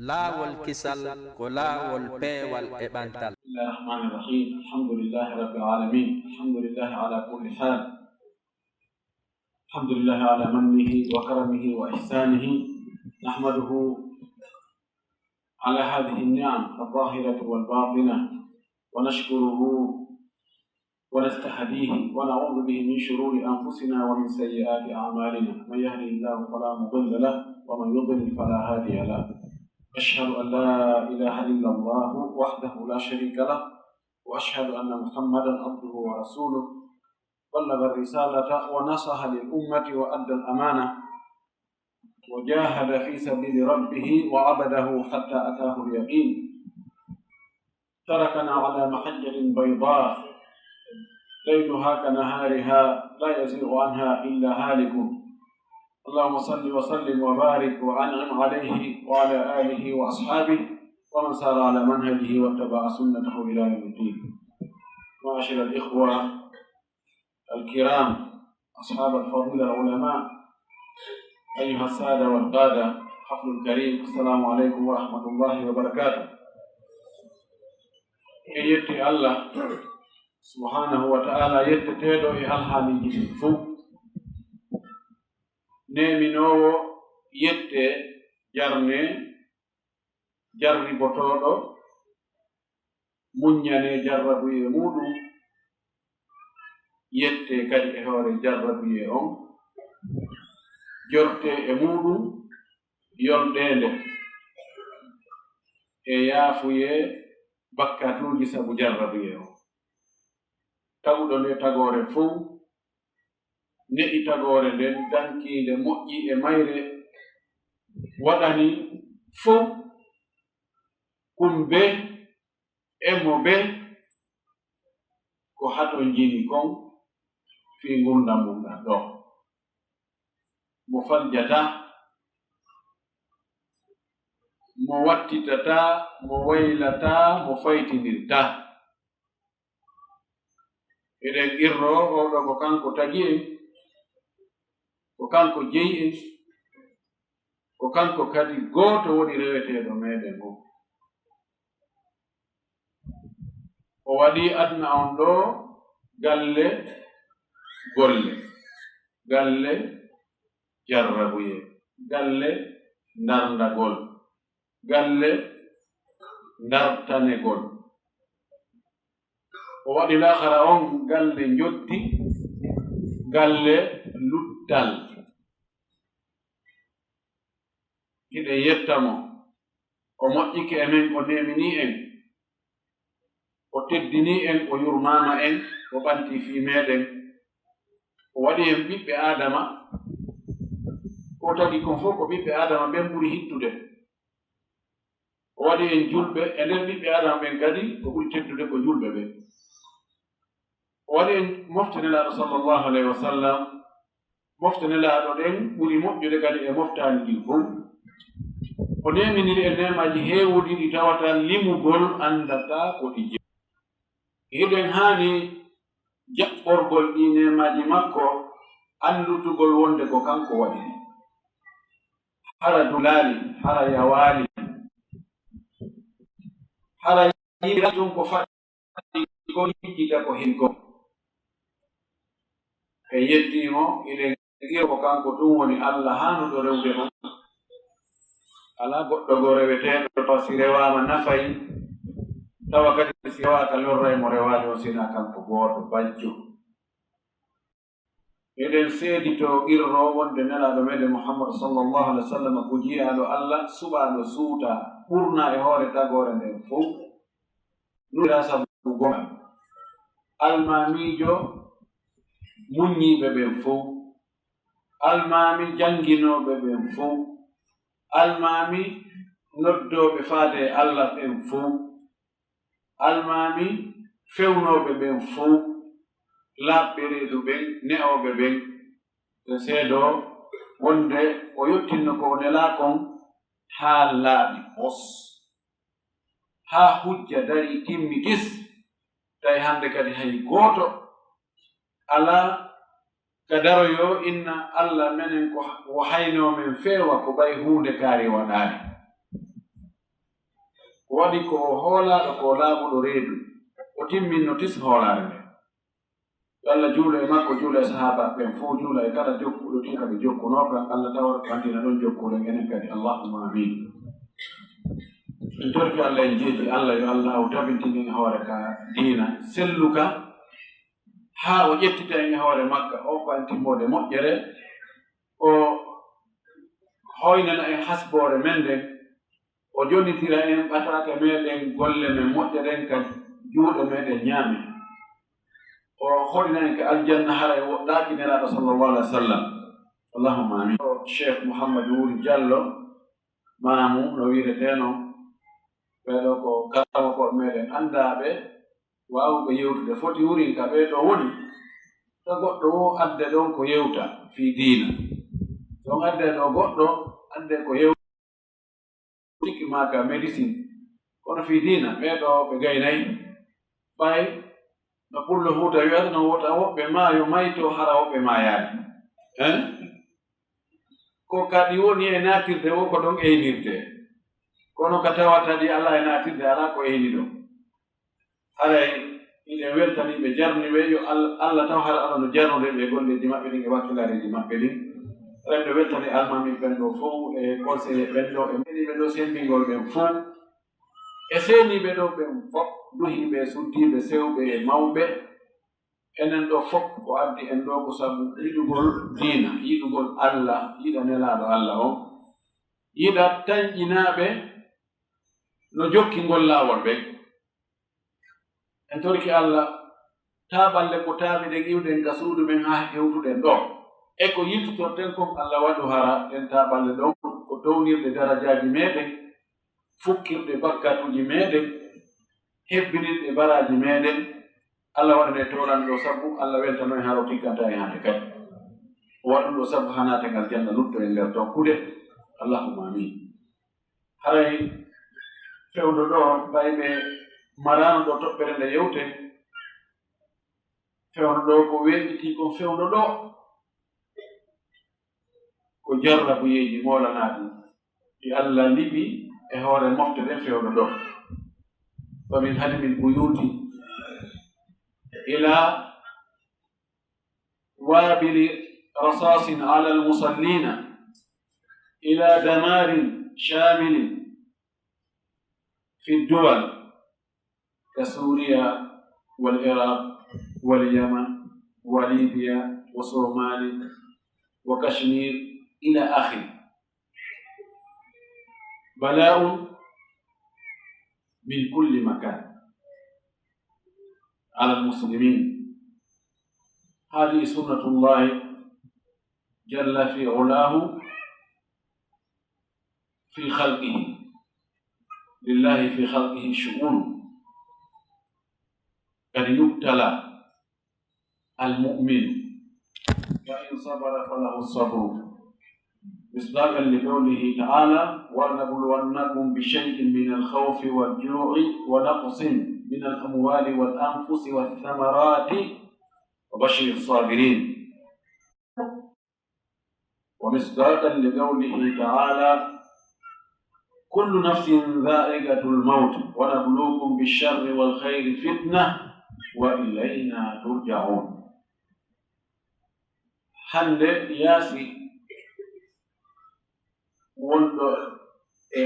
laawol kisal ko laawol peewal e ɓantal. Bismillahi rahmani rahim. Alhamdulillahi rabbil alamin. Alhamdulillahi ala kulli hal. Alhamdulillahi ala mannihi wa karamihi wa ihsanihi. Nahmaduhu ala hadhihi an-ni'am adh-dhahirati wal batinah wa nashkuruhu wa nastahdihi wa na'udhu bihi min shururi anfusina wa min sayyiati a'malina. Man yahdihillahu fala mudilla lahu wa man yudlil fala hadiya lahu. أشهد أن لا إله إلا الله وحده لا شريك له وأشهد أن محمدا عبده ورسوله بلغ الرسالة ونصح للأمة وأدى الأمانة وجاهد في سبيل ربه وعبده حتى أتاه اليقين تركنا على محجة بيضاء ليلها كنهارها لا يزيغ عنها إلا هالك اللهم صل وسلم وبارك وأنعم عليه وعلى آله وأصحابه ومن سار على منهجه واتبع سنته إلى يوم الدين. معاشر الإخوة الكرام أصحاب الفضيلة العلماء أيها السادة والقادة حفل الكريم، السلام عليكم ورحمة الله وبركاته. يتي الله سبحانه وتعالى يتتيدو إهالحاني جسفو neminowo yette jarne jarri botoɗo muññane jarrabuye muɗum yette kadi e hoore jarrabuye on jorte e muɗum yolɗende e yaafuye bakkatuji sabu jarrabuye on taguɗo nde tagore fof ne'i tagore nden dankinde moƴƴi e mayre waɗani fof kumbe emo be ko hato jini kon fi gurdam mum ɗan ɗo mo faljata mo wattitata mo waylata mo faytinirta eɗen irro oɗo ko kanko tagi en ko kanko jeyi en ko kanko kadi gooto woni reweteeɗo meɗen o. O waɗi aduna on ɗo galle golle, galle jarrabuye, galle ndarndagol, galle ndartanegol. O waɗi lahara on galle njotti, galle luttal. Hiɗe yettamo o moƴƴike emen, o nemini en, o teddini en, o yurmama en, o ɓanti fi meɗen, o waɗi en ɓiɓɓe adama. Ko tagi kon fof ko ɓiɓɓe adama ɓen ɓuri hittude. O waɗi en julɓe, e nder ɓiɓɓe adama ɓen kadi ko ɓuri teddude ko julɓe ɓe. O waɗi en moftanelaaɗo sallallahu alayhi wa sallam. Moftanelaaɗo ɗen ɓuri moƴƴude kadi e moftani ɗin fof. O neminiri e nemaji heewuɗi ɗi tawata limugol andata ko ɗi je. Hiɗen haani jaɓɓorgol ɗi nemaji makko, andutugol wonde ko kanko waɗi. Hara dulaali, hara yawaali, hara yiɗira tun ko faɗi ko yijjita ko hinko. E yettimo eɗen iro ko kanko ɗum woni Allah hanuɗo rewde on. Ala goɗɗo go reweteɗo to si rewama nafayi, tawa kadi si rewaka lorra mo rewani o sina kanko goto bajjo. Eɗen seedi to irro wonde nelaɗo meɗen Muhammad sallallahu alaihi wa sallam ko jiyaɗo Allah suɓaɗo suuta ɓurna e hoore tagore nden fof. Nura sabu gonga almamijo muññiɓe ɓen fof, almami janginoɓe ɓen fof, almami noddoɓe faade Allah ɓen fof, almami fewnoɓe ɓen fof, laaɓɓe reedu ɓen, ne'oɓe ɓen. E seedo wonde o yettinno ko nelakon haa laaɓi pos, haa hujja dari timmi tis. Tawi hande kadi hay gooto ala ka daroyo inna Allah menen ko hayno men feewa ko ɓay hunde kaari waɗaani. waɗi ko hoolaaɗo ko laaɓuɗo reedu o timminno tis hoolaare nde Allah juula e makko juula e sahaba ɓen fuu juula e kala jokkuɗo tin kaɓe jokkunooka Allah tawata bandina ɗon jokkuren enen kadi allahumma amin. En torki Allah en jeeji Allah yo Allah o tabintini e hoore ka diina selluka haa o ƴettita en e hoore makka o ko en timmode moƴƴere o hoynana en hasboore men nden o jonitira en ɓataake meɗen golle men moƴƴe ɗen kadi juuɗe meɗen ñaame o hoɗina en ka aljanna hara e woɗɗaaki nelaaɗo sallallahu alaihi wa sallam allahumma amin. Cheikh Mouhamadou Wuri Diallo maamu no wiireteno ɓeɗo ko karamokoɓe meɗen andaaɓe waawuɓe yewtude foti wurin ka ɓeɗo woni so goɗɗo wo adde ɗon ko yewta fii diina so adde ɗo goɗɗo adde ko yewta tikki maka médecine kono fii diina ɓeɗo ɓe gaynayi ɓay no pullo huuta wiyata no wota woɓɓe maayo mayto hara woɓɓe maayaani ko kadi woni e naatirde wo ko ɗon eynirde kono ka tawata ɗi Allah e naatirde alaa ko eyni ɗo haray iɗen weltaniɓe jarniɓe yo Allah taw hara ala no jarnude ɓe golleji maɓɓe ɗin e wakkilareji maɓɓe ɗin ɓe weltani almami ɓen ɗo fof e conseillé ɓen ɗo e meniɓe ɗo sembingol ɓen fof e seeniɓe ɗo ɓen fof duhiɓe suddiɓe sewɓe e mawɓe enen ɗo fof ko addi en ɗo ko sabu yiɗugol diina yiɗugol Allah yiɗa nelaaɗo Allah o yiɗa tañƴinaaɓe no jokkingol laawol ɓen en torki Allah taaɓalle ko taaɓi ɗen iwɗen ka suudu men haa hewtuɗen ɗo e ko yiltutorten kon Allah waɗu hara ɗen taaɓalle ɗon ko townirɗe darajaaji meɗen fukkirɗe bakkatuji meɗen hebbinirɗe baraji meɗen Allah waɗane tolan ɗo sabu Allah weltano en haro tigganta e hande kadi o waɗum ɗo sabu hanaten aljanna lutto e nder tokkude allahumma amin. Haray fewdo ɗo mbayɓe marano ɗo toɓɓere nde yewten fewdo ɗo ko weɓɓiti kon fewdo ɗo ko jarrabuyeji molanaɗi ɗi Allah liɓi e hoore mofte ɗen fewdo ɗo famin hadimil buyuti ila wabili rasasin ala almusallina ila damarin shamilin في الدول كسوريا والعراق واليمن وليبيا وصومالي وكشمير إلى آخره بلاء من كل مكان على المسلمين. هذه سنة الله جل في علاه في خلقه لله في خلقه شؤون قد يبتلى المؤمن فإن صبر فله الصبر مصداقا لقوله تعالى ولنبلونكم بشيء من الخوف والجوع ونقص من الأموال والأنفس والثمرات وبشر الصابرين ومصداقا لقوله تعالى كل نفس ذائقة الموت ونبلوكم بالشر والخير فتنة وإلينا ترجعون. hande yaasi wonɗo e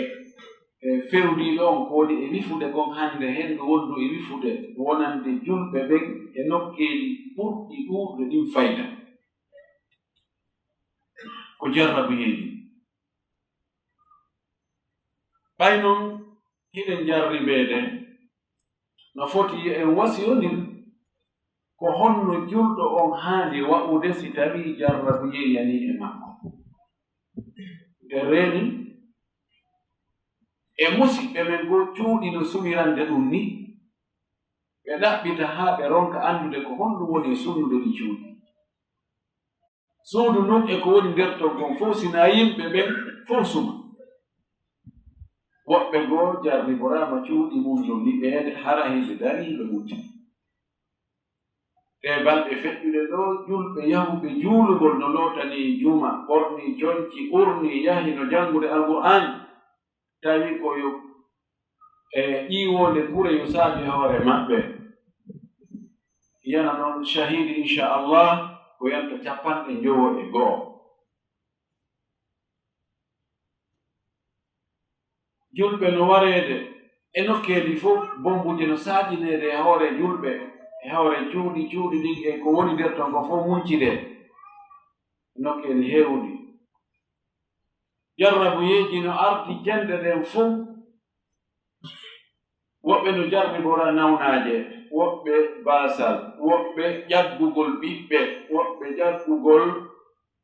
fewdiɗo on ko woni e wifude kon hande hendu wondu e wifude wonande julɓe ɓen e nokkeeji ɓurɗi ɗuuɗe ɗin fayda ko jarrabuyeji ɓay noon hiɗen jarribeede no foti en wasiyonin ko honno julɗo on haandi wa'ude si tawi jarrabuye yani e makko nde reeni e musidɓe men goo cuuɗi no sumirande ɗum ni ɓe ɗaɓɓita haa ɓe ronka anndude ko honɗum woni e sunnude ɗi cuuɗi suudu ndun e ko woni nder ton kon fof sina yimɓe ɓen fof suma woɓɓe goo jarriboraama cuuɗi mum no liɓeede hara hede dariiɓe wutti e balɗe feƴƴude ɗo julɓe yahuɓe juulugol no lootani juma ɓorni coñci urni yahi no janngude alqur'an tawi koyo e ƴiwonde kure yo saabi hoore maɓɓe yana noon shahidi inchallah ko yanta 91. julɓe no wareede e nokkeeji fof bombuje no saaƴineede e hoore julɓe e hoore cuuɗi ɗin e ko woni nder ton ko fof muncide nokkeeji heewɗi jarrabuyeeji no ardi jende ɗen fof woɓɓe no jarribora nawnaaje woɓɓe baasal woɓɓe ƴaggugol ɓiɓɓe woɓɓe ƴaggugol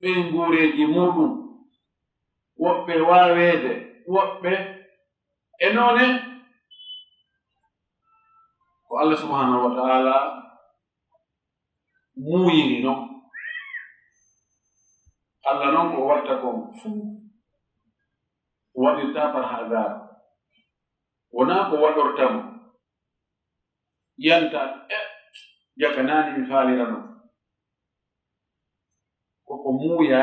ɓeyguureeji muɗum woɓɓe waaweede woɓɓe e noone ko Allah subhanahu wa ta'ala muuyiri noon Allah noon ko watta kon fuu waɗirta par hasard wonaa ko waɗortamo yanta jaka naani mi faalira non koko muuya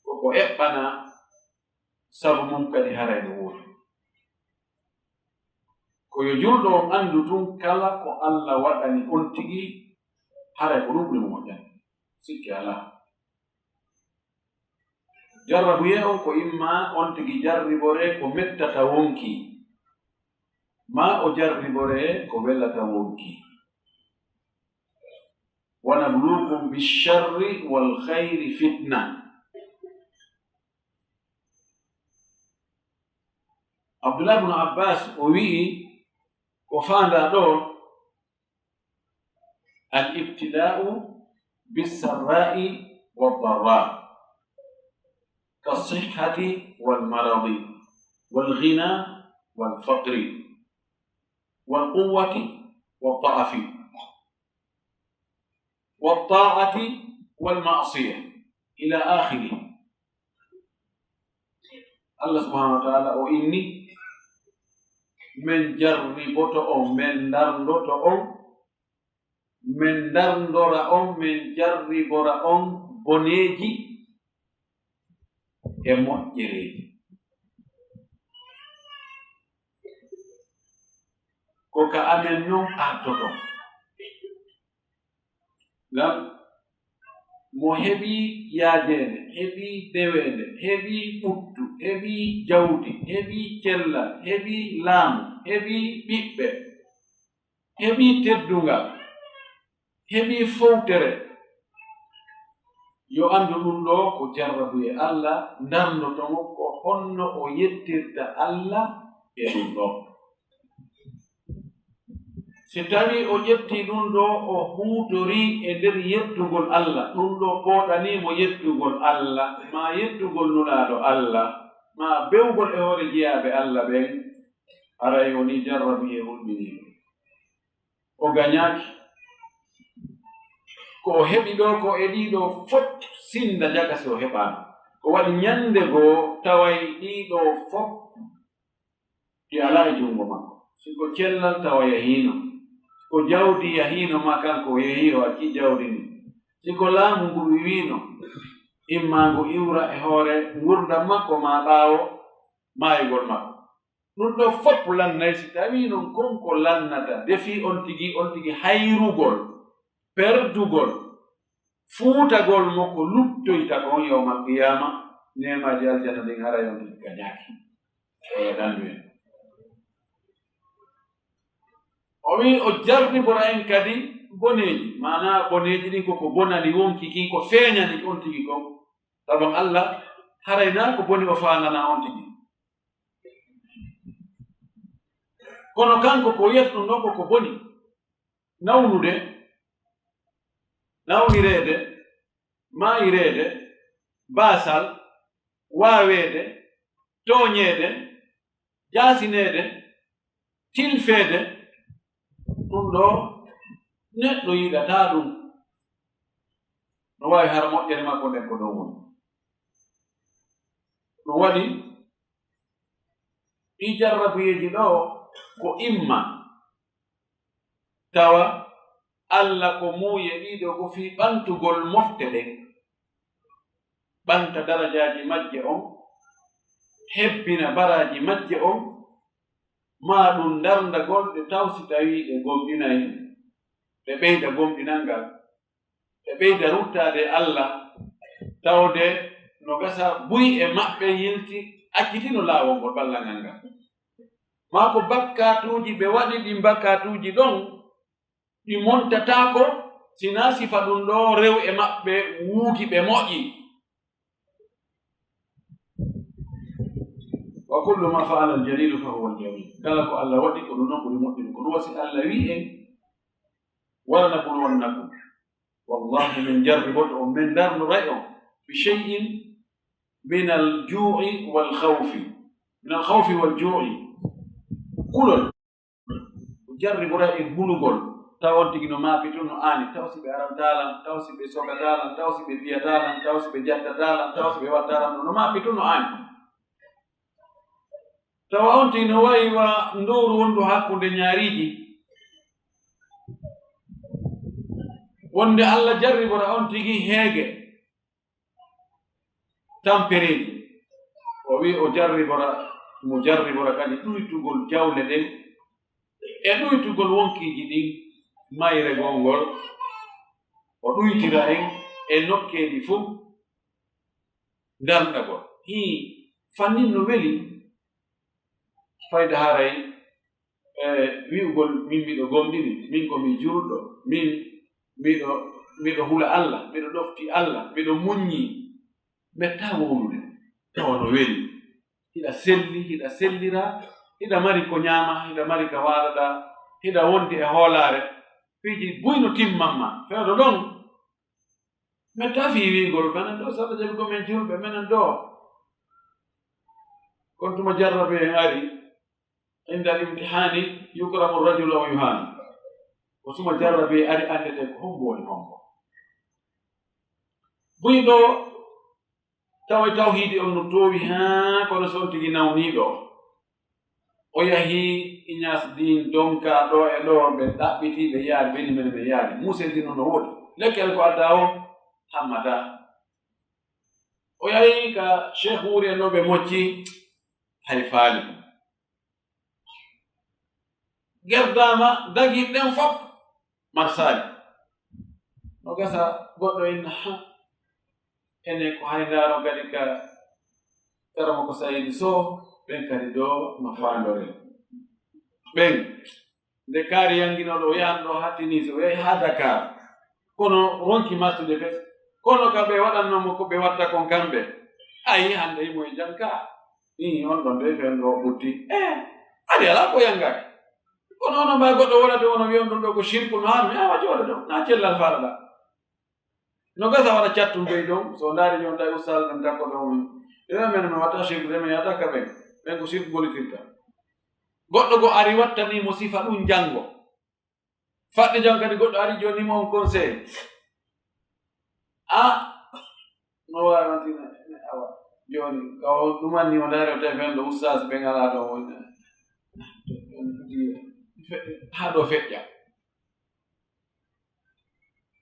koko eɓɓana sabu mum kadi haray no woodi ko yo julɗo on anndu tun kala ko Allah waɗani on tigi haray ko ɗum ɓuri moƴƴani sikki alaa jarrabuye on ko imma on tigi jarribore ko mettata wonki ma o jarribore ko wellata wonki wa nabluukum bisharri wal khayri fitna Abdullah ibn Abbas o wi'i ko faanda ɗo al-ibtila'u bis-sarra'i wad-dharra' كالصحة والمرض والغنى والفقر والقوة والضعف والطاعة والمعصية إلى آخره الله سبحانه وتعالى وإني من جربت من درندت من درندر من جربر بنيجي e moƴƴereeji ko ka amen noon artoto ngam mo heɓii yaajeende heɓii deweende heɓii ɓuttu heɓii jawdi heɓii cellal heɓii laamu heɓii ɓiɓɓe heɓii teddungal heɓii fowtere yo anndu ɗum ɗo ko jarrabuye Allah ndarnotomo ko honno o yettirta Allah e ɗum ɗo si tawi o ƴetti ɗum ɗo o huutori e nder yettugol Allah ɗum ɗo pooɗanimo yettugol Allah ma yettugol nulaaɗo Allah ma bewgol e hoore jeyaaɓe Allah ɓen aray woni jarrabuye hulɓiniiɗo o gañaaki ko o heɓi ɗo ko e ɗiɗo fof sinda jaga so o heɓaano ko waɗi ñande goo taway ɗiɗo fof ɗi alaa e junngo makko siko cellal tawa yahiino ko jawdi yahiino ma kanko o yehii o acci jawdi ndi siko laamu ngu wiwiino imma ngu iwra e hoore ngurdam makko ma ɓaawo maayigol makko ɗum ɗo fof lannay si tawii non konko lannata defii on tigi hayrugol perdugol fuutagol mo ko luttoyta on yawmal qiyama nemaji aljana ɗin hara yon tigi gañaaki oyo dandu en o wi o jarribora en kadi boneeji mana boneeji ɗin koko bonani wonki kin ko feeñani on tigi kon saban Allah harayna ko boni o faanana on tigi kono kanko ko wiyata ɗum ɗon koko boni nawnireede maayireede baasal waaweede tooñeede jaasineede tilfeede ɗum ɗo neɗɗo yiɗataa ɗum no waawi har moƴƴere makko nden ko ɗon woni ɗum waɗi ɗi jarrabuyeeji ɗo ko imma tawa Allah ko muuye ɗiɗo ko fii ɓantugol mofte ɗen ɓanta darajaaji majje on hebbina baraaji majje on ma ɗum darndagol ɗe taw si tawi ɗe gomɗinayi ɗe ɓeyda gomɗinal ɗe ɓeyda ruttade Allah tawde no gasa buy e maɓɓe yilti accitino laawol ngol ɓallangal ngal maa ko bakkatuuji ɓe waɗi ɗi bakkatuuji ɗon ɗi montataako sina sifa ɗum ɗo rew e maɓɓe wuuki ɓe moƴƴi wa kullu ma fa'ala al-jalilu fa huwa al-jamil kala ko Allah waɗi ko ɗum noon ɓuri moƴƴude ko ɗum wasi Allah wi en walanabluwannakum wallahi min jarriboto on min darnoray on bi shay'in min al-ju'i wal-khawfi min al-khawfi wal-ju'i kulol jarribora e bulugol taw on tigi no maapito no aani taw si ɓe arantalan taw si ɓe sogatalan taw si ɓe fiyatalan taw si ɓe jattatalan taw si ɓe wattalan no maapito no aani tawa on tigi no wayi wa ndowru wondu hakkunde ñaariiji wonde Allah jarribora on tigi heege tampereeji o wi o jarribora mo jarribora kadi ɗuytugol jawle ɗen e ɗuytugol wonkiiji ɗin mayre gongol o ɗuytira en e nokkeeji fof darndagol fannin no weli fayda haray wi'ugol min miɗo gomɗini min komi julɗo min miɗo hula Allah miɗo ɗofti Allah miɗo muññi metta wowlude tawa no weli hiɗa selli hiɗa sellira hiɗa mari ko ñaama hiɗa mari ko waɗaɗa hiɗa wondi e hoolaare fiiji buyno timmamma fewɗo ɗon metta fi wiigol menen ɗo saɗa jaɓi komin julɓe menen ɗo kon tuma jarrabe en ari عند الامتحان يكرم الرجل أو يهان وثم جرب أري أن هم بيدو توحيد أن توي ها كون سنتي ناونيدو وياهي إنياس دين دونكا دو إلو بدأبتي بيار بيني من بيار موسى دين نقول لكن القاداو حمدا وياهي كشيخ وري أنو بموتي هيفالي gerdama dagi ɗen fof marsali no gasa goɗɗo inna ene ko haydaro kadi ka karamo ko sayidi so ɓen kadi ɗo no fandore ɓen nde kaari yanginoɗo o yahan ɗo ha Tunis o yahi ha Dakar kono ronki mastude fes kono ka ɓe waɗannomo ko ɓe watta kon kamɓe ayi hande yimo e jam ka on ɗon de fen ɗo ɓutti adi ala ko yangaki kono ono mbawi goɗɗo wonade wono wiyon ɗum ɗo ko shirku no hanmi awa jooɗo ɗo na cellal faalaɗa no gasa waɗa cattum ɓey ɗon so ndaari jon tawi ustad men takko ɗon men mi watta shirku de mi yataka ɓen ko shirku golitirta goɗɗo go ari wattanimo sifa ɗum janngo faɗɗi jan kadi goɗɗo ari jonimo on conseil no wawi wantina awa joni kaw ɗumanni o ndaari o tawi fen ɗo ustad ɓe ngala ɗon woni haa ɗo feƴƴa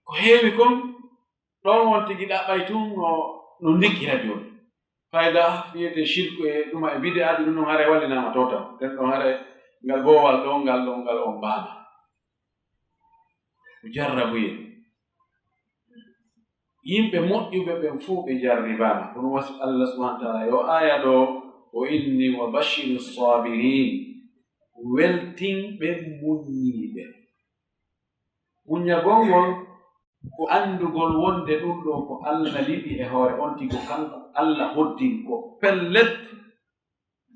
ko heewi kon ɗon won tigi ɗaɓɓay tun no ndikkira jooni fayda wiyete shirku e ɗuma e bide adi ɗum ɗon hara wallinama to taw ɗen ɗon hara ngal boowal ɗon ngal on mbaama ko jarrabuye yimɓe moƴƴuɓe ɓen fuu ɓe jarribaama kono wasi Allah subhanahu wa taala yo aya ɗo o inni wa bashiri sabirin weltinɓe muññiiɓe muññagol ngol ko andugol wonde ɗum ɗo ko Allah liɗi e hoore on tigi ko kanko Allah hoddin ko pellet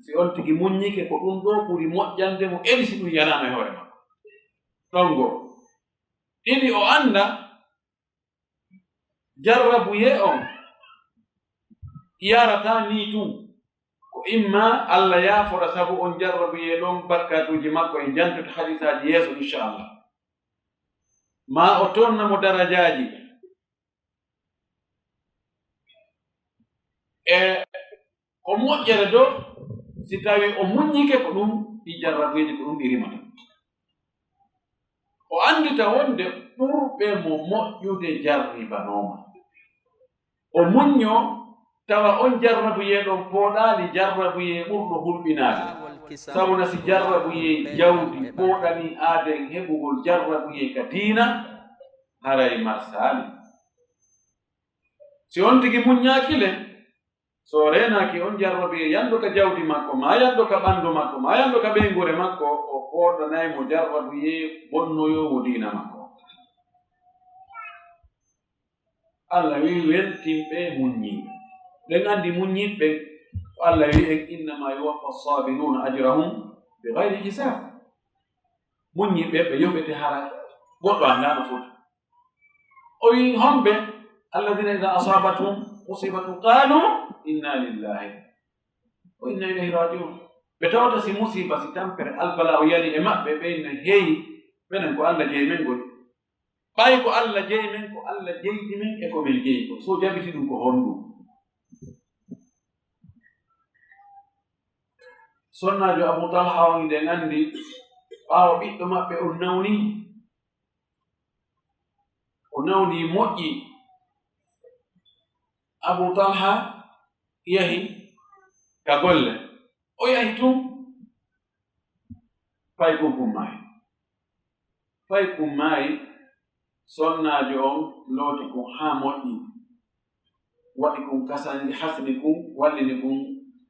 si on tigi muññike ko ɗum ɗo ɓuri moƴƴande mo eni si ɗum yanama e hoore makko ɗon go ɗiɗi o anda jarrabuye on yarata ni tun imma Allah yaafora sabu on jarrabuye ɗon bakkatuji makko e jantude hadisaji yeeso inchallah ma o tonnamo darajaji e o moƴƴere do si tawi o muññike ko ɗum ɗi jarrabuyeji ko ɗum ɗi rimata o andita wonde ɓurɓe mo moƴƴude jarribanoma o muñño tawa on jarrabuye ɗon pooɗaali jarrabuye ɓurɗo hulɓinaade sawna si jarrabuye jawdi pooɗani aaden heɓugol jarrabuye ka diina haray marsali si on tigi muññaakile so reenaaki on jarrabuye yanndo ka jawdi makko ma yanndo ka ɓanndu makko ma yanndo ka ɓeygure makko o pooɗanaymo jarrabuye bonnoyowo diina makko. Allah wi weltinɓe muññiɓe ɓen anndi muññiɓɓe Allah wi en innama yuwaffa sabiruna ajrahum bi gayri hisab. Muññiɓe ɓe yoɓete hara goɗɗo anndano foti. O wi homɓe alladina ida asabatum musibatu qalu inna lillahi wa inna ilayhi rajiun. Ɓe tawata si musiba si tampere albala o yali e maɓɓe ɓeyna heeyi minen ko Allah jeyi men goni ɓay ko Allah jeyi men ko Allah jeydi men e ko men jeyi ko so jabiti ɗum ko honɗum. Sonnajo Abu Talha on nden anndi ɓaawo ɓiɗɗo maɓɓe o nawni moƴƴi. Abu Talha yahi ka golle o yahi tun fay kum maayi sonnajo on looti kum haa moƴƴi waɗi kum kasandi hasni kum wallini kum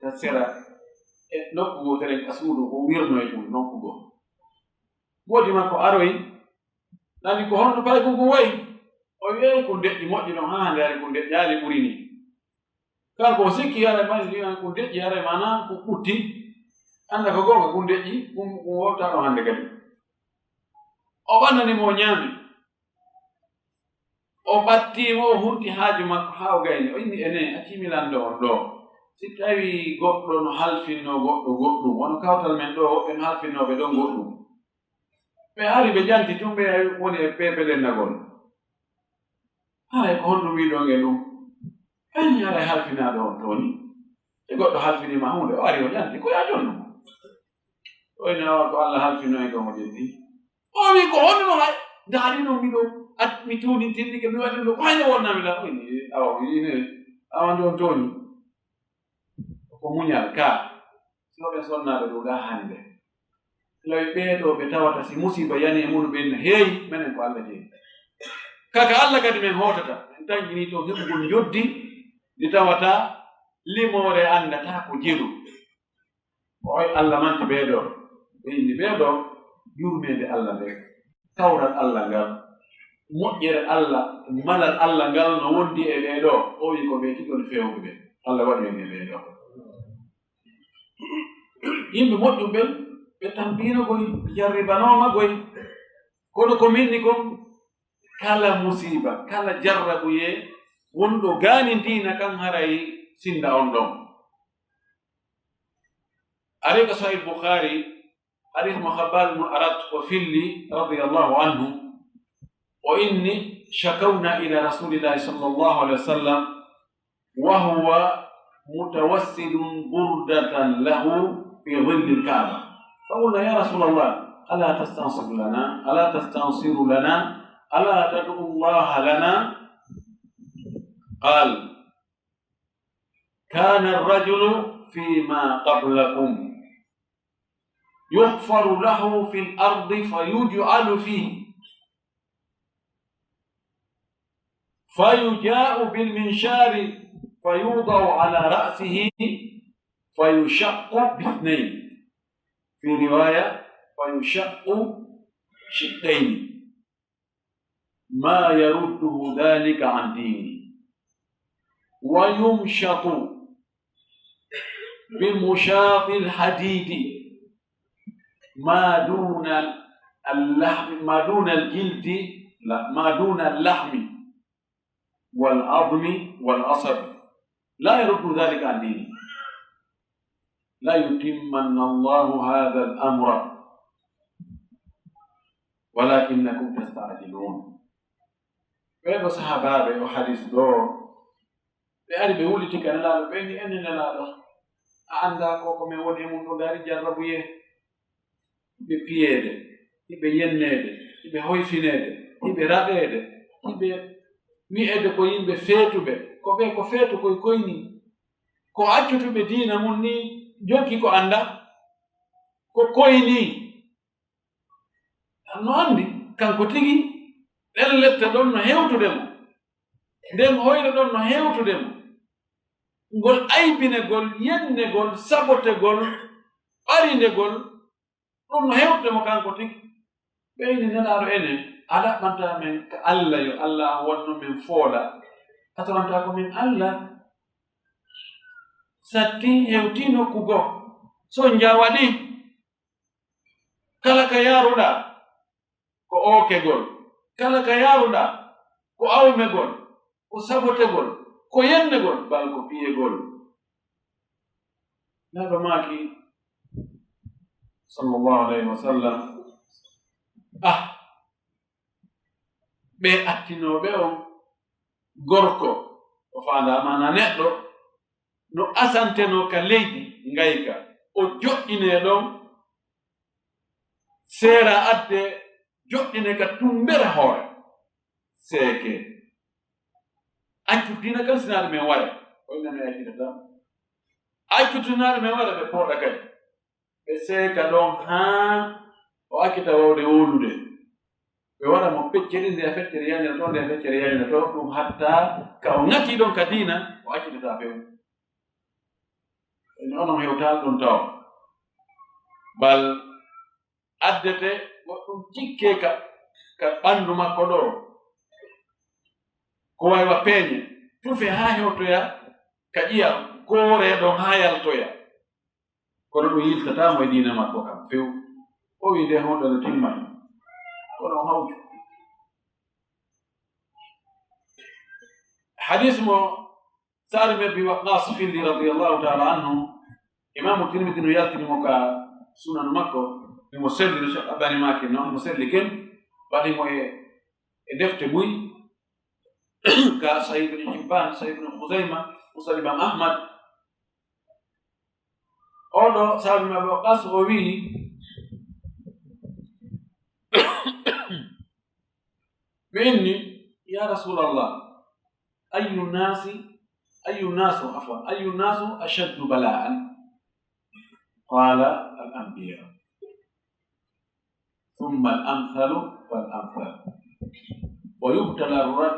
ka sera e nokku gotere ka suudu o wirno e ɗum nokku goo. Woodi makko aroyi nani ko honno pay kum wayi o wi'ey ko deƴƴi moƴƴi ɗon haa hande ari ko deƴƴaali ɓuri ni kanko o sikki yare mani wi'an ko deƴƴi yare mana ko ɓutti anda ko gonga ko deƴƴi ɗum wolta ɗo hande kadi o ɓannanimo o ñaami o ɓattimo o hunti haaju makko haa o gayni o inni ene accimilande on ɗo si tawi goɗɗo no halfinno goɗɗo goɗɗum wono kawtal men ɗo woɓɓe no halfinnoɓe ɗon goɗɗum ɓe ari ɓe janti tun ɓe woni e peepelennagol haray ko honɗum wiɗon e ɗum kañum haray halfinaɗo on toni e goɗɗo halfinima hunde o ari o janti ko ya jonno oyne awa ko Allah halfino e ɗon o ƴetti o wi ko honno hay daari ɗum miɗo mi tuuɗintinɗike mi waɗi ɗum ko hayno wonnami la ini awa ine awande on toni ko muñal ka soɓe sonnaɓe ɗo ga hande lawi ɓeeɗo ɓe tawata si musiba yani e muɗum ɓen no heewi menen ko Allah jeyi kaka Allah kadi men hootata en tañƴini to heɓugol joddi ndi tawata limore andata ko jeɗu o oy Allah manti ɓeeɗo ɓe inni ɓeeɗo yurmede Allah nde tawrat Allah ngal moƴƴere Allah malal Allah ngal no wondi e ɓeeɗo o wi ko ɓe tiɗon fewɓe ɓe Allah waɗi en e ɓeeɗo yimɓe moƴƴuɓe ɓe tampinogoy jarribanoma goy kono ko minni kon kala musiba kala jarrabuye wonɗo gaani diina kan haray sinda on ɗon. Ari ko sahih Bukhari hadith mo Khabbab ibn Arat o filli radiyallahu anhu o inni shakawna ila rasulillahi sallallahu alaihi wasallam wa huwa mutawassidun burdatan lahu في ظل الكعبة فقلنا يا رسول الله ألا تستنصر لنا ألا تستنصر لنا ألا تدعو الله لنا قال كان الرجل فيما قبلكم يحفر له في الأرض فيجعل فيه فيجاء بالمنشار فيوضع على رأسه فيشق باثنين في رواية فيشق شقين ما يرده ذلك عن دينه ويمشط بمشاط الحديد ما دون اللحم ما دون الجلد لا ما دون اللحم والعظم والعصب لا يرد ذلك عن دينه لا يتمن الله هذا الأمر ولكنكم تستعجلون. بين صحابة وحديث دور بأري بيقولي تكن لا بيني أننا لا عندك وكم يودي من داري جربيه ببيده بينده بهويفينده برابده بمئة كوين بفيتوبه كوبه كفيتو كويني كو أجتو بدينا مني joki ko anda ko koyni no andi kanko tigi ɗen lette ɗon no hewtudemo nden hoyre ɗon no hewtudemo ngol aybinegol yennegol sabotegol ɓarindegol ɗum no hewtudemo kanko tigi ɓeyni nelaɗo enen a ɗaɓɓanta men ka Allah yo Allah wonno men foola a tawanta ko min Allah satti hewti nokkugo so njawaɗi kala ka yaruɗa ko ookegol kala ka yaruɗa ko awmegol ko sabotegol ko yennegol bal ko piyegol naɗo maaki sallallahu alayhi wa sallam ɓe attinoɓe on gorko o faandama na neɗɗo no asanteno ka leydi ngayka o joɗɗine ɗon seera adde joɗɗine ka tumbere hoore seeke accuttina kan sinaɗo men waɗa oynane accitata accutinaɗo men waɗa ɓe pooɗa kadi ɓe seeka ɗon haa o akkita wawde wolude ɓe waɗa mo pecceri nde a feccere yanina to nde a feccere yanina to ɗum hatta ka o ŋati ɗon ka diina o accitata few ene onon hewtal ɗum taw bal addete goɗɗum cikke ka ɓanndu makko ɗo ko waywa peeñe tufe haa hewtoya ka ƴiya goore ɗon haa yaltoya kono ɗum yiltatamo e diina makko kam few o wi nde honɗo no timmani kono hawju hadis mo Sa'd ibn Abi Waqqas filli radiyallahu ta'ala anhu imamu Tirmidhi no yaltinimo ka sunan makko mo selli no Cheikh Albani maki noon mo selli ken waɗimo e defte buy ka Sahih ibn Hibban Sahih ibn Khuzaima Musnad Imam Ahmad oɗo Sa'd ibn Abi Waqqas o wii بإني يا رسول الله أي الناس أشد بلاء قال الأنبياء ثم الأمثل فالأمثل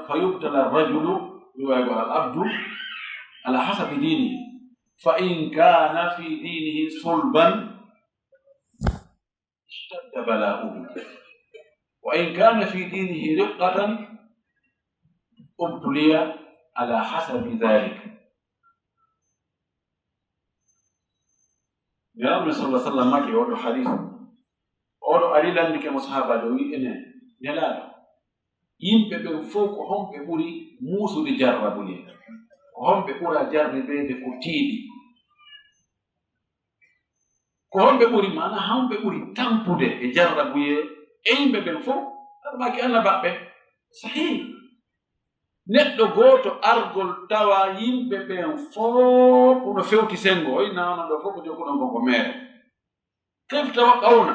فيبتلى الرجل العبد على حسب دينه فإن كان في دينه صلبا اشتد بلاؤه وإن كان في دينه رقة ابتلي على حسب ذلك. يا رب صلى الله عليه وسلم مكي ودو حديث ودو أريلان بك مصحابة دوي إنه نلالا يمبي بفوق هم بقولي موسو دي جربوا لي هم بقولي جربوا دي كتيدي هم بقولي مانا هم بقولي تنبو دي جربوا eyimɓe ɓen fof armaki annabaɓe sahih neɗɗo gooto argol tawa yimɓe ɓen fof no fewti sengo oy nano ɗo fof ko jokkuɗon gonko mere kayf tawa qawna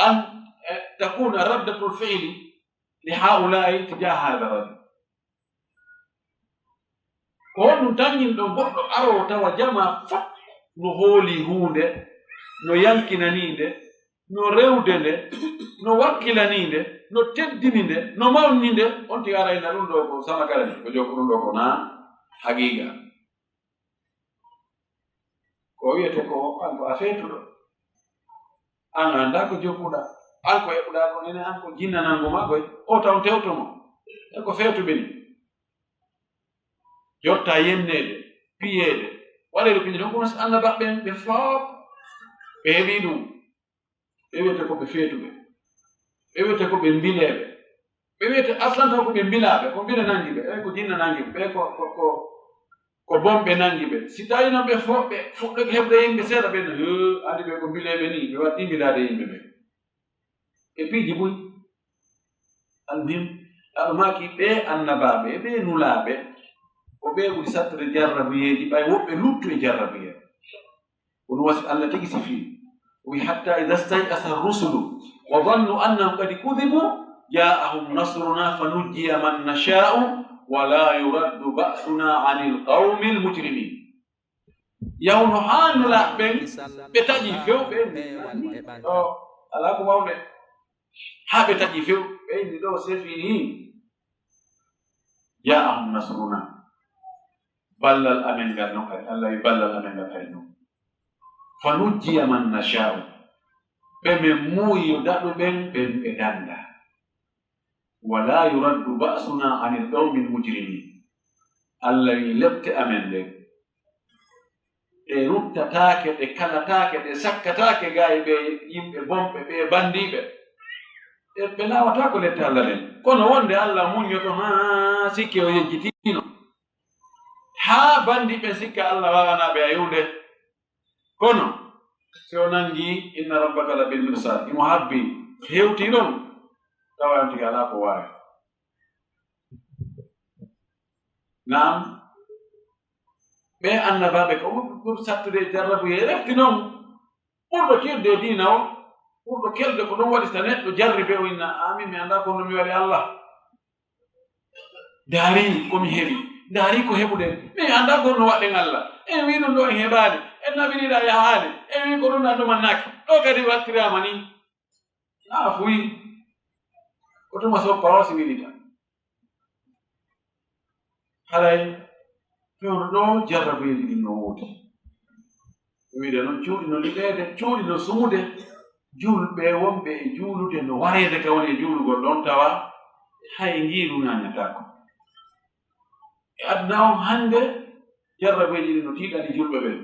an takuna raddatul fi'li li haulai tijaha hada rajul ko honɗum tangin ɗon goɗɗo arowo tawa jama fof no hooli hunde no yankinaninde no rewde nde no wakkilani nde no teddini nde no mawni nde on tigi arayna ɗum ɗo ko samakara ni ko jokko ɗum ɗo ko na haqiqa ko wiyete ko an ko a feetuɗo an anda ko jokkuɗa an ko heɓuɗa ko ene an ko jinnanango ma koye o taw tewtomo e ko feetuɓe ni yotta yennede piyeede waɗede pindi ɗon kono so annabaɓe ɓe fof ɓe heɓi ɗum ɓe wiyete ko ɓe feetuɓe ɓe wiyete ko ɓe mbileɓe ɓe wiyete aslanta ko ɓe mbilaɓe ko mbile nangi ɓe ko jinna nangi ɓe ko bomɓe nangi ɓe si tawi noon ɓe fof ɓe fuɗɗo heɓde yimɓe seeɗa ɓe no andi ɓe ko mbileɓe ni ɓe waɗi mbilade yimɓe ɓe e piiji buy almuhim aɗo maki ɓe annabaɓe ɓe nulaɓe ko ɓe ɓuri sattude jarrabuyeji ɓay woɓɓe luttu e jarrabuyeɓe kono wasi Allah tigi sifi حتى إذا استيأس الرسل وظنوا أنهم قد كذبوا جاءهم نصرنا فنجي من نشاء ولا يرد بأسنا عن القوم المجرمين yawno haanula ɓen ɓe taƴi few ɓe ala ko wawde haa ɓe taƴi few ɓe inni ɗo sefini ja'ahum nasruna ballal amen ngal non kadi allah wi ballal amen ngal kadi non fa nujjiya man nasha'u ɓe min muuyi daɗuɓen ɓen ɓe danda wala yuraddu ba'suna anil qawmil mujrimin allah wi lebte amen ɗen ɗe ruttataake ɗe kalataake ɗe sakkataake gayi ɓe yimɓe bomɓe ɓe bandiɓe ɓe lawata ko lette allah ɗen kono wonde allah muñoto ha sikke o yejjitino ha bandiɓe sikka allah wawanaɓe a yiwde kono si o nangi inna rabbaka la bil mirsad imo habbi hewti ɗon tawantiga ala ko waawi naam ɓe annabaɓe ko ɓur sattude jarrabuye refti noon ɓurɗo kirde e diina o ɓurɗo kelde ko ɗum waɗi so neɗɗo jarribe o inna amin mi annda kono mi waɗi allah daari komi heɓi daari ko heɓuɗen mi annda kono no waɗɗen allah en wi ɗum ɗo en heɓaade en nabiniɗa yahaade en wi ko ɗum ɗa ɗumannaki ɗo kadi wattirama ni a fuyi ko tuma soppa o si wiɗita haray fewno ɗo jarrabuyeji ɗin no woodi wiide noon cuuɗi no liɗeede cuuɗi no sumude julɓe wonɓe e juulude no wareede ka woni e juulugol ɗon tawa hay ngiiru nañatako e aduna on hannde jarrabuyeji ɗin no tiiɗani julɓe ɓen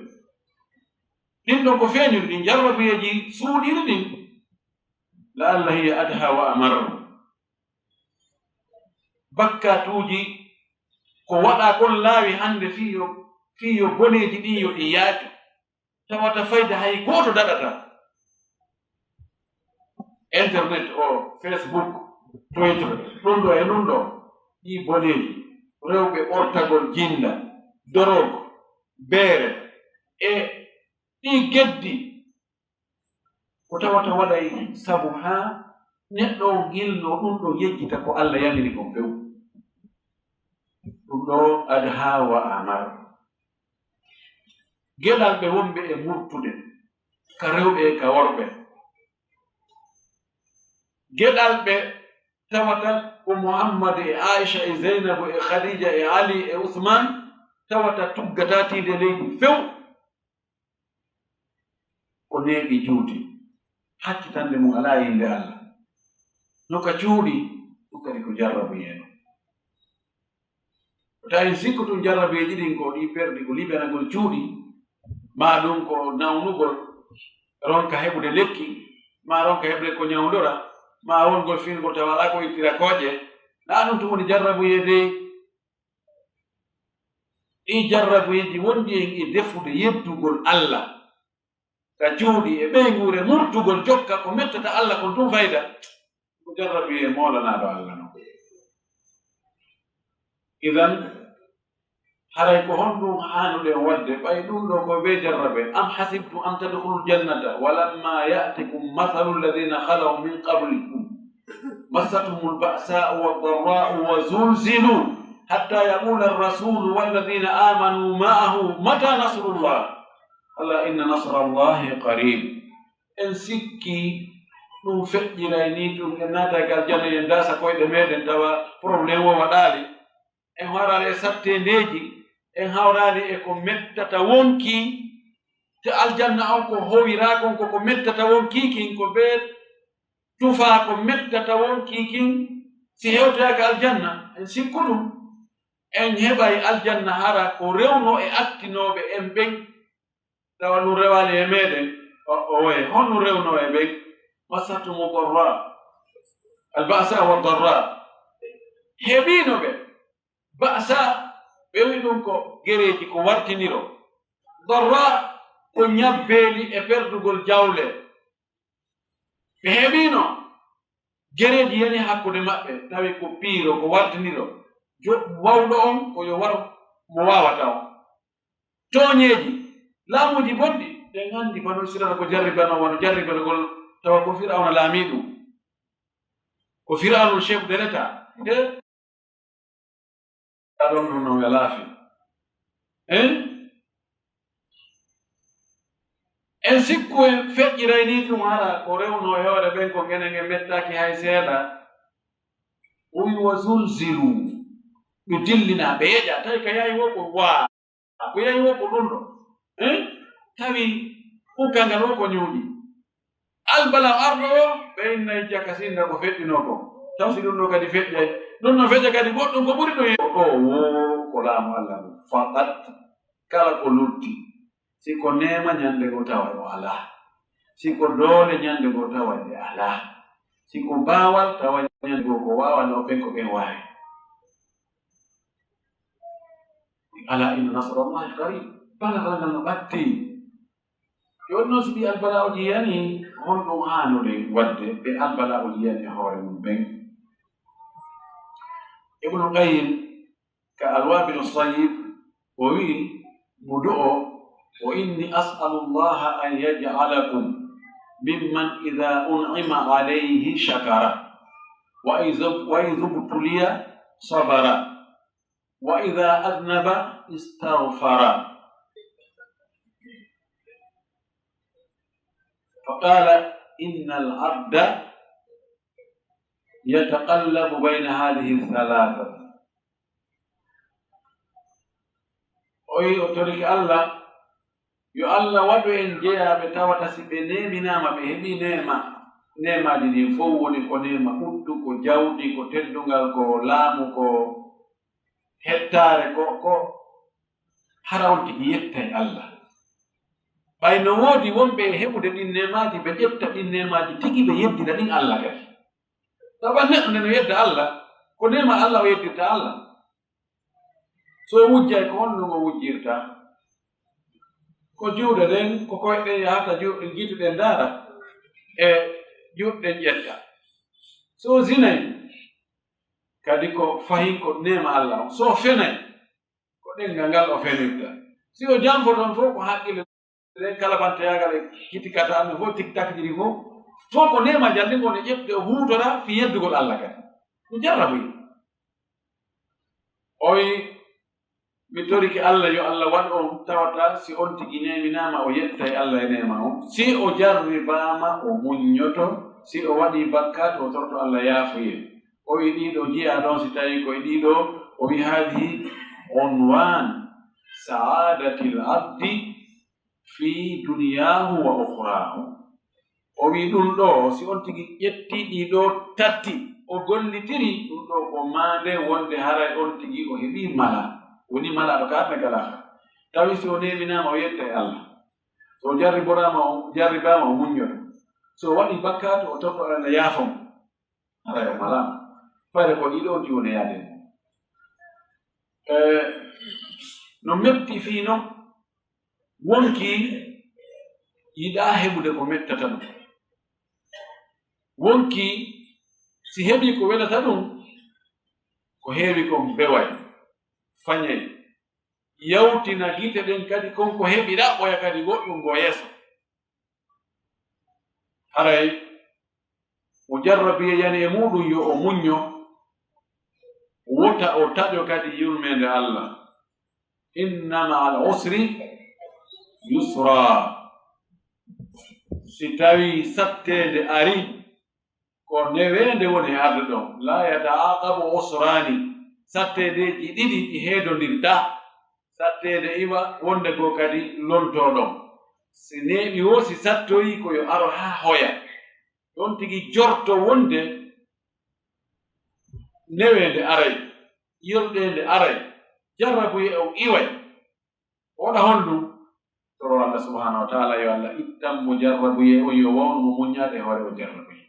ɗin ɗon ko feeñuri ɗin jarrabuyeji suuɗiri ɗin la allah hiya adha wa amar bakkatuuji ko waɗa kon laawi hannde fiyo boneeji ɗin yo ɗi yaaki tawata fayda hay gooto daɗata internet o facebook twitter ɗum ɗo e ɗum ɗo ɗi boneeji rewɓe ɓortagol jinda dorogo beere e ɗi geddi ko tawata waɗay sabu haa neɗɗo o gilno ɗum ɗo yejjita ko allah yamiri kon few ɗum ɗo adha wa amar geɗal ɓe wonɓe e murtude ka rewɓe e ka worɓe geɗal ɓe tawata ko muhammad e aicha e zeynabu e khadija e ali e usman tawata tuggatatiide leydi few ko neeɓi juuti hakkitande mum ala yinde allah no ka cuuɗi ɗum kadi ko jarrabu yeeno tawi sikku tum jarrabeeji ɗin ko ɗi perdi ko liɓanagol cuuɗi ma ɗum ko nawnugol ronka heɓude lekki ma ronka heɓude ko ñawdora ma wongol fingol tawa ala ko ittira kooƴe na ɗum tum woni jarrabuyeede ɗi jarrabuyeji wondi en e defude yeddugol allah ka cuuɗi e ɓeynguure murtugol jokka ko mettata allah kon tum fayda ko jarrabuye moolanaɗo allah no idan haray ko honɗum haanuɗen wadde ɓay ɗum ɗo ko ɓe jarrabe am hasibtum an tadkhulu ljannata walamma ya'tikum mathalu alladhina khalaw min qablikum massatuhum alba'sa'u waddarra'u wa zulzilu hatta yaqula ar-rasulu walladhina amanu ma'ahu mata nasrullah alla inna nasra allahi qarib en sikki ɗum feƴƴiray ni ɗum en naata e aljanna en dasa koyɗe meɗen tawa probléme o waɗaali en hawraali e sattendeji en hawraali e ko mettata wonki te aljanna on ko howiraakon koko mettata wonkiikin ko be tufaa ko mettata wonkiikin si hewtoyaaka aljanna en sikku ɗum en heɓay aljanna hara ko rewno e attinooɓe en ɓen tawa ɗum rewaali e meɗen oye honɗum rewno e ɓen massatumu darra albasa wa darra heɓiino ɓe ba'sa ɓe wi ɗum ko gereeji ko wartiniro darra ko ñabbeeli e perdugol jawle ɓe heɓiino gereeji yani hakkude maɓɓe tawi ko piiro ko wartiniro wawɗo on ko yo war mo waawata on tooñeeji laamuji bonɗi ɗen anndi banu israel ko jarribano wono jarribanogol tawa ko firawna laamii ɗum ko firawnu chef de l'état aɗon ɗum no welaafi en sikku en feƴƴiray ni ɗum hara ko rewno e hoore ɓen ko ngenen e mettaki hay seeɗa wi wa zulzilu ɓe dillina ɓe yeƴa tawi ko yahi wo ko waa ko yahi wo ko ɗum ɗo tawi hukka ngal wo ko ñuuɗi albala arɗo o ɓe innayi jakka sinda ko feƴƴino ko taw si ɗum ɗo kadi feƴƴay ɗum no feƴƴa kadi goɗɗum ko ɓuri ɗum o wo ko laamu allah ɗum faqat kala ko lutti si ko nema ñande go tawa o alaa si ko doole ñande go tawa e alaa si ko baawal tawa ñande go ko waawano ɓen ko ɓen waawi ala inna nasrallahi qarib balagal ngal no ɓatti joni noon so ɓi albala'oji yani honɗum hanude wadde ɓe albala'oji yani e hoore mum ɓen ibnu qayyim ka alwabilu sayib o wi mo du'o wa inni as'alu llaha an yaj'alakum mimman idha un'ima alayhi shakara wa idha ubtuliya sabara wa idha adnaba istaghfara فقال إن العبد يتقلب بين هذه الثلاثة ويؤترك الله yo Allah waɗu en jeyaɓe tawata si ɓe neminama ɓe heɓi nemaji ɗin fof woni ko nema ɓuttu ko jawdi ko teddungal ko laamu ko hettare ko hara on tigi yettay Allah ɓay no woodi wonɓe heɓude ɗin nemaji ɓe ƴetta ɗin nemaji tigi ɓe yeddira ɗin Allah kadi tawa neɗɗo nde no yedda Allah ko nema Allah o yeddirta Allah so wujjay ko honɗum o wujjirta ko juuɗe ɗen ko koyɗen yahata gituɗen ndaara e juɗɗen ƴetta so zinay kadi ko fahin ko nema Allah o so fenay ko ɗengal ngal o fenirta si o janfoton fof ko haqqille ɗen kalabantoyagal e kitikata amen fof tiktakjiri fof ko nema jalɗi gone ƴefte o huutora fi yeddugol Allah kadi ɗum jarraboyi oyi mi toriki Allah yo Allah waɗ on tawata si on tigi neminama o yettay Allah e nema o si o jarribama o muññoto si o waɗi bakkat o torto Allah yaafoye o wi ɗiɗo jiya ɗon si tawi koye ɗiɗo o wi hadihi unwan saadati l abdi fi duniyahu wa ukhrahu o wi ɗum ɗo si on tigi ƴetti ɗiɗo tatti o gollitiri ɗum ɗo ko mande wonde haray on tigi o heɓi mala woni malaɗo ka arne galafa tawi si o neminama o yetta e Allah so jarribama o muññoto so waɗi bakkat o torto Allah yaafamo haray o malama fayre ko ɗiɗo on tiwone yaade no metti fiino wonki yiɗa heɓude ko mettata ɗum wonki si heɓi ko welata ɗum ko heewi kon beway fañay yawtina gite ɗen kadi konko heɓi ɗaɓɓoya kadi goɗɗum go yeeso haray o jarrabi yani e muɗum yo o muñño wota o taƴo kadi yurmede Allah inna ma al usri yusra si tawi sattede ari ko newende woni arde ɗon la yataaqabu usrani sattedeji ɗiɗi ɗi heedondirta sattede iwa wonde goo kadi lontoɗon si neeɓi wo si sattoyi koyo aro ha hoya ɗon tigi jorto wonde newende aray yirɗende aray jarrabuye o iway oɗa honɗum toro Allah subhanahu wa taala yo Allah ittan mo jarrabuye o yo wawnu mo muññade hoore o jarrabuye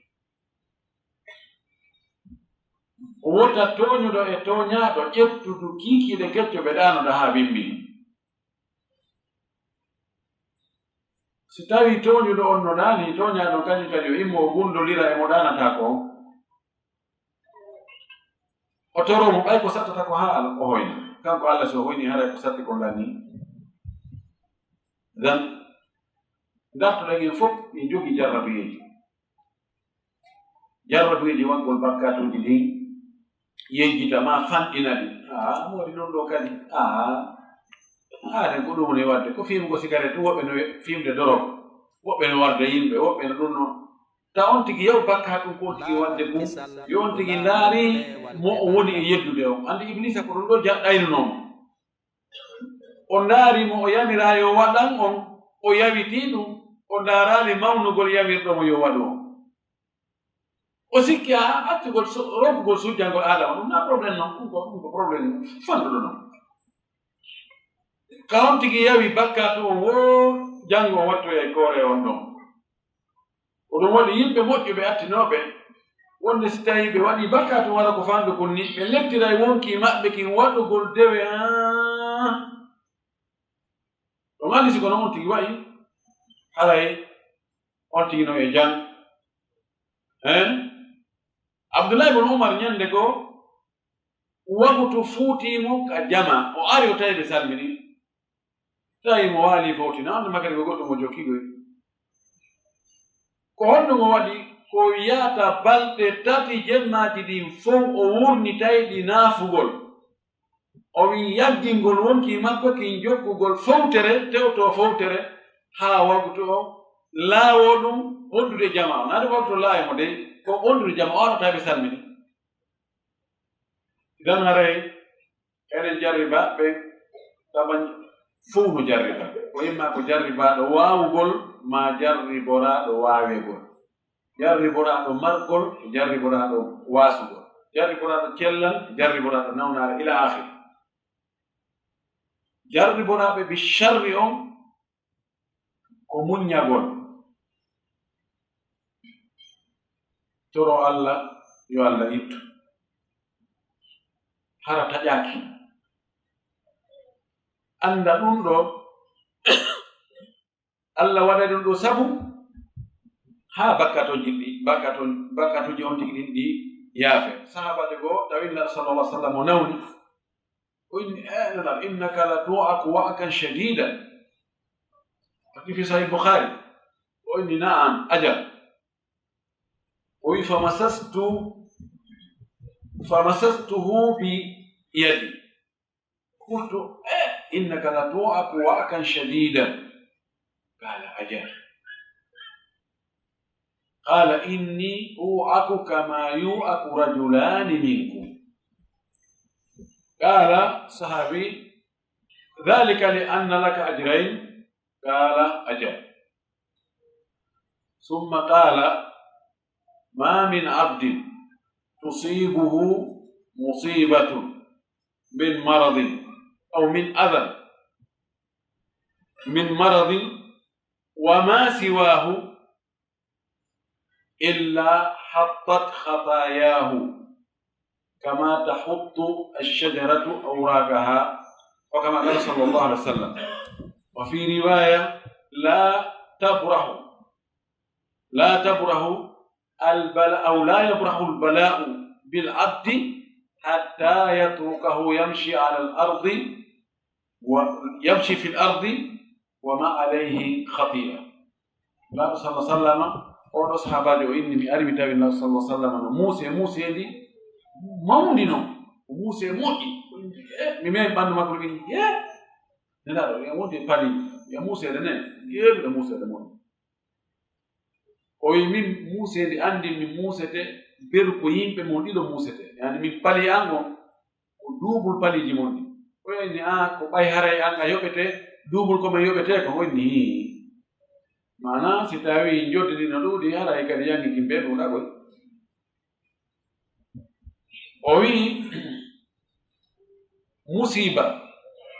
o wota toñuɗo e toñaɗo ƴettudu kiikiɗe kecco ɓe ɗanoɗa ha bimbi si tawi toñuɗo on no ɗani toñaɗo kañum kadi o immo o gundolira e mo ɗanata ko o toromo ɓay ko sattata ko ha Allah o hoyna kanko Allah so hoyni haray ko satti ko lanni dan dartoɗen en fof en jogii jarrabuyeji wangol bakkatuji ɗin yejjita ma fanɗina ɗi modi ɗum ɗo kadi haaren ko ɗum ne wadde ko fimugo cigarette ɗum woɓɓe no fimde dorog woɓɓe no warda yimɓe woɓɓe no ɗum noon ta on tigi yaw bakka ɗum ko tigi wadde fu yo on tigi ndaari mo o woni e yeddude o andi iblisa ko ɗum ɗo ɗaynunomo o ndaari mo o yamira yo waɗan on o yawiti ɗum o ndaaraani mawnugol yamirɗomo yo waɗu on o sikki a accugol roggugol sujjangol adama ɗum na probléme noon ɗum ko probléme fanduɗo noon ka on tigi yawi bakka to on wo janngo on wattoya e koore on ɗon oɗon waɗi yimɓe moƴƴuɓe attinoɓe wonde si tawi ɓe waɗi bakka to wala ko fandu kon ni ɓe lettira e wonki maɓɓe kin waɗugol dewe ɗon andi siko noon on tigi waɗi haray on tigi no e jang Abdoulaye ibn Umar ñande goo wagu to fuutimo ka jama o ari o tawi ɓe salmini tawi mo waali fawtina ande makadi ko goɗɗo mo jokkigoy ko honɗum o waɗi ko yahata balɗe 3 jemmaji ɗin fof o wurnitay ɗi naafugol o wi yaggingol wonki makko kin jokkugol fawtere tewto fawtere haa waguto o laawo ɗum wondude jama o naade waguto laaye mo dey ko wondude jama o aɗata ɓe salmini idan haray enen jarriba ɓe taɓa fof no jarriba ko imma ko jarribaɗo waawugol ma jarriboraɗo waawegol jarriboraɗo margol jarriboraɗo waasugol jarriboraɗo cellal jarriboraɗo nawnaare ila akhir jarriboraɓe bi sharri on ko muññagol toro Allah yo Allah ittu hara taƴaaki anda ɗum ɗo Allah waɗa ɗum ɗo sabu haa bakkatoji ɗi bakkatoji on tigi ɗin ɗi yaafe sahabaɓe goo tawinnaɗo sallallah sallam o nawni o inni innaka la tu'aku wa'kan shadidan hadi fi sahih bukhari o inni na'am ajal o wi famasastuhu bi yadi qultu innaka la tu'aku wa'kan shadidan قال أجل قال إني أوعك كما يوعك رجلان منكم قال صحابي ذلك لأن لك أجرين قال أجل ثم قال ما من عبد تصيبه مصيبة من مرض أو من أذى من مرض وما سواه إلا حطت خطاياه كما تحط الشجرة أوراقها وكما قال صلى الله عليه وسلم وفي رواية لا تبرح البلاء أو لا يبرح البلاء بالعبد حتى يتركه يمشي على الأرض ويمشي في الأرض وما عليه خطيئة لا صلى الله عليه وسلم أو أصحابه وإني بأرمي تابع الله صلى الله عليه وسلم موسى دي مونينو موسى موجي ممن بانو ما كل بين لا يا موسى بالي يا موسى ده يا موسى ده مون أو يمين موسى دي عندي من موسى ده بيركو يمبي موني ده موسى ده يعني من بالي عنو دوبل بالي جموني ويني كو باي هراي عنك يوبته duubul ko men yoɓete ko wonni mana si tawi joddini no ɗuuɗi haray kadi yangi kimɓe ɗuuɗagoy o wi musiba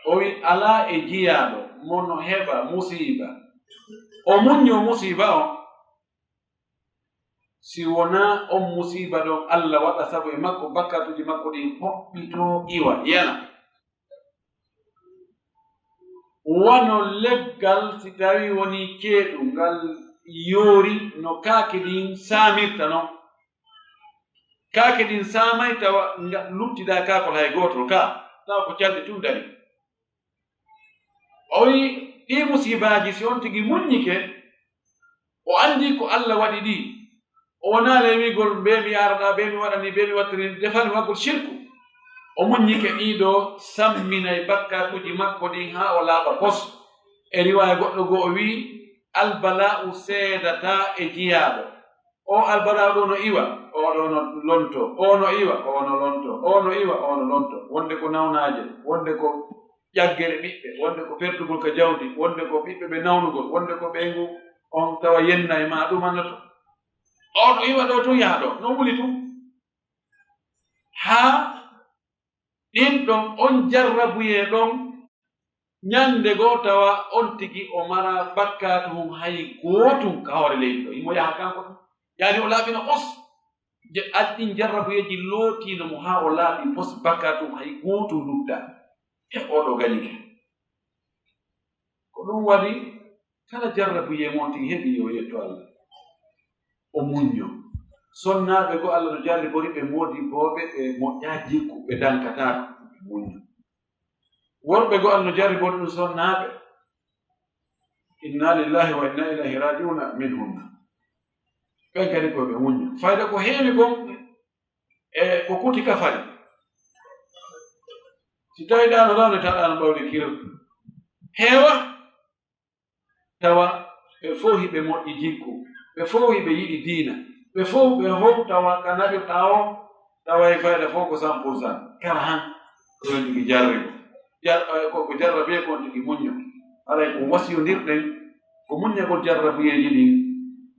o wi ala e jiyaɗo mono heɓa musiba o muñño musiba o si wona on musiba ɗon Allah waɗa sabu e makko bakkatuji makko ɗi hoɓɓito iwa yana wano leggal si tawi woni ceeɗu ngal yoori no kaake ɗin saamirta non kaake ɗin saamay tawa luttiɗa kaakol hay gootol ka tawa ko calɗe tun dari o wi ɗi musibaji si on tigi muññike o andi ko Allah waɗi ɗi o wona lewigol mbe mi araɗa ɓe mi waɗani ɓe mi wattiri defani waggol shirku o muññike ɗiɗo samminay bakkatuji makko ɗin haa o laaɓa pos e riwaya goɗɗo goo o wi albala'u seedata e jiyaaɗo. O albala'u ɗo no iwa, oɗo no lonto, o no iwa, o no lonto, o no iwa, o no lonto. Wonde ko nawnaaje, wonde ko ƴaggere ɓiɓɓe, wonde ko perdugol ka jawdi, wonde ko ɓiɓɓe ɓe nawnugol, wonde ko ɓeyngu on tawa yenna e ma ɗum annoto. O no iwa ɗo tun yaha ɗo, no wuli tun. Haa ɗin ɗon on jarrabuye ɗon ñande goo tawa on tigi o mara bakkatu mum hay gootum ka hoore leydi ɗo. Imo yaha kanko ɗum yaani o laaɓino os ɗin jarrabuyeji lootino mo haa o laaɓi pos bakkatu mum hay gootum lutta e oɗo gañike. Ko ɗum waɗi kala jarrabuye mon tigi heɓi yo yetto Allah o muñño. Sonnaaɓe go Allah no jarri bori ɓe moodibooɓe ɓe moƴƴaa jikku ɓe dankataako ɓe muñño. Worɓe go Allah no jarri bori ɗum sonnaaɓe inna lillahi wa inna ilayhi raji'una minhunna ɓen kadi koɓe muñño. Fayda ko heewi kon e ko kuti kafari. Si tawi ɗano rawne taɗano ɓawde kirol heewa tawa ɓe fof hiɓe moƴƴi jikku, ɓe fof hiɓe yiɗi diina, ɓe fof ɓe how tawa ka naɓi ɓaawo tawa e fayda fof ko 100%. Kala han ɗon tigi jarribo ko jarrabe kon tigi muñño. Alay ko wasiyondirɗen ko muññagol jarrabuyeji ɗin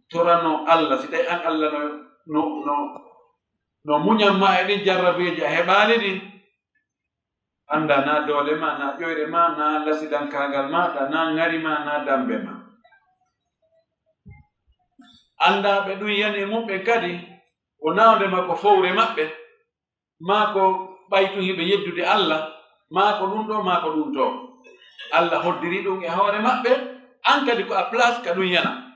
torano Allah. Si tawi an Allah no muñanma e ɗin jarrabuyeji a heɓaani ɗin, annda na doole ma, na ƴoyre ma, na lasidankagal maɗa, na ŋari ma, na dambe ma. Annda ɓe ɗum yani mumɓe kadi o nawnde makko fowre maɓɓe, maa ko ɓaytu hiɓe yeddude Allah, maa ko ɗum ɗo, maa ko ɗum to. Allah hoddiri ɗum e hoore maɓɓe, an kadi ko a place ka ɗum yana.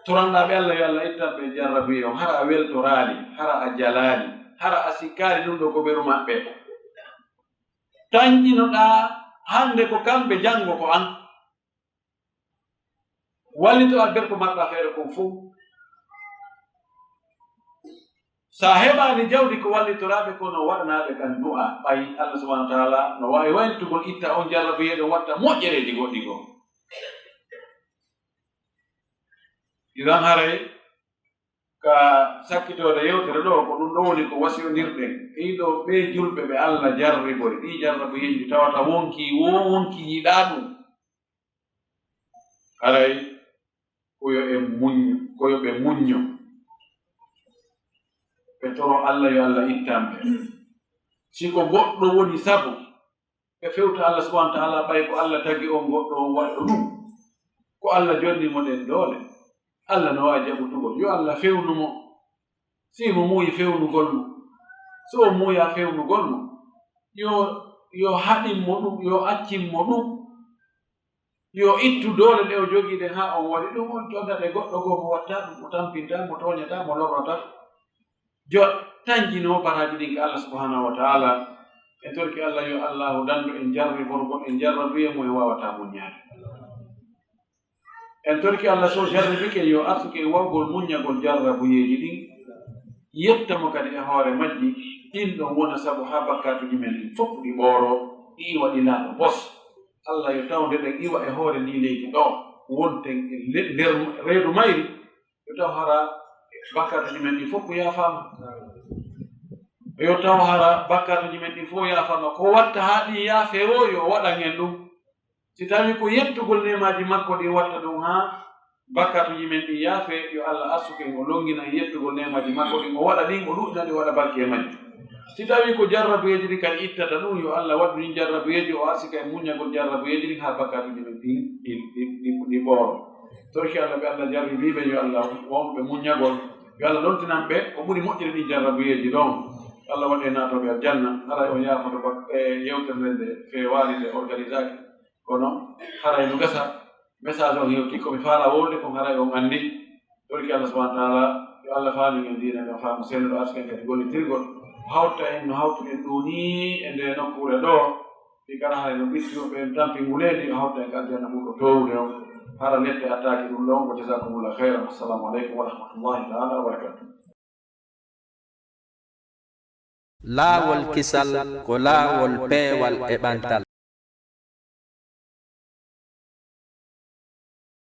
Toranɗaaɓe Allah yo Allah ittan ɓe jarrabuye on, hara a weltoraali, hara a jalaali, hara a sikkaari ɗum ɗo ko ɓeru maɓɓe. Tañƴinoɗaa hannde ko kamɓe janngo ko an. Wallito a ber ko marɗa feere kon fof. Sa heɓaani jawdi ko wallitoraaɓe ko no waɗanaaɓe kan du'a ɓayi Allah subhanahu wa ta'ala no waawi waylitugol itta on jarrabuyeɗo watta moƴƴereeji goɗɗi goo. Idan haray ka sakkitode yewtere ɗo ko ɗum ɗo woni ko wasiyondirɗen ɗiɗo ɓe julɓe ɓe Allah jarribori ɗi jarrabuyeji ɗi tawata wonki yiɗaa ɗum. Haray koyo ɓe muñño ɓe toro Allah yo Allah ittanɓe. Si ko goɗɗo woni sabu ɓe fewta Allah subhanahu wa ta'ala ɓay ko Allah tagi on goɗɗo on waɗɗo ɗum, ko Allah jonnimo ɗen doole, Allah no waawi jaɓutugol yo Allah fewnumo. Si mo muuyi fewnugol mo, so o muuya fewnugol mo, yo haɗinmo ɗum, yo accinmo ɗum, yo ittu doole ɗe o jogiiɗe haa on waɗi ɗum. On coddaɗe goɗɗo goo mo watta ɗum, mo tampinta, mo toñata, mo lornata. Tañjinoo baraji ɗin ka Allah subhanahu wa ta'ala. En torki Allah yo Allahu dandu en jarriborgon en jarrabuye mo e wawata muñaade. En torki Allah so jarribike yo arsuke e wawgol muññagol jarrabuyeji ɗin, yettamo kadi e hoore majji. Ɗin ɗon wona sabu haa bakkatuji men ɗin fof ɗi ɓooro, ɗi iwa ɗi laaɓa bos. Allah yo tawde ɗen iwa e hoore ndi leydi ɗo wonten e nder reedu mayri, yo taw hara bakkatuji men ɗi fof ko yaafama. Yo taw hara bakkatuji men ɗi fof yaafama. Ko watta haa ɗi yaafe o yo waɗan en ɗum. Si tawi ko yettugol nemaji makko ɗi watta ɗum haa bakkatuji men ɗi yaafe, yo Allah arsuke o longina yettugol nemaji makko ɗin o waɗa ɗin, o ɗuɗɗina ɗi waɗa barke e majji. Si tawi ko jarrabuyeji ɗi kadi ittata ɗum, yo Allah waɗu ɗin jarrabuyeji o arsika e muññagol jarrabuyeji ɗin haa bakkatuji men ɗi ɓooro. Torki Allah ɓe Allah jarribiɓe yo Allah wonɓe muññagol, yo Allah ɗontinan ɓe ko ɓuri moƴƴiri ɗi jarrabuyeji ɗon. Allah waɗe naatoɓe aljanna. Haray o yaafoto yewtere nde feewaari nde organisaki, kono haray no gasa message o hewti komi faala wolde kon haray on anndi. Torki Allah subhanahu wa ta'ala yo Allah faami en diina men faamu sennuɗo arsiken kadi gollitirgol hawta en no hawtuɗen ɗo ni e nde nokkure ɗo ɗi kala haray no ɓittiyoɓe en tampi nguleedi o hawta en ka aljanna ɓurɗo towde o hara nette attaque ɗum ɗon. Wa jazakumullahu khairan. Assalamu aleykum wa rahmatullahi ta'ala wa barakatuh. Laawol kisal ko laawol peewal e ɓantal.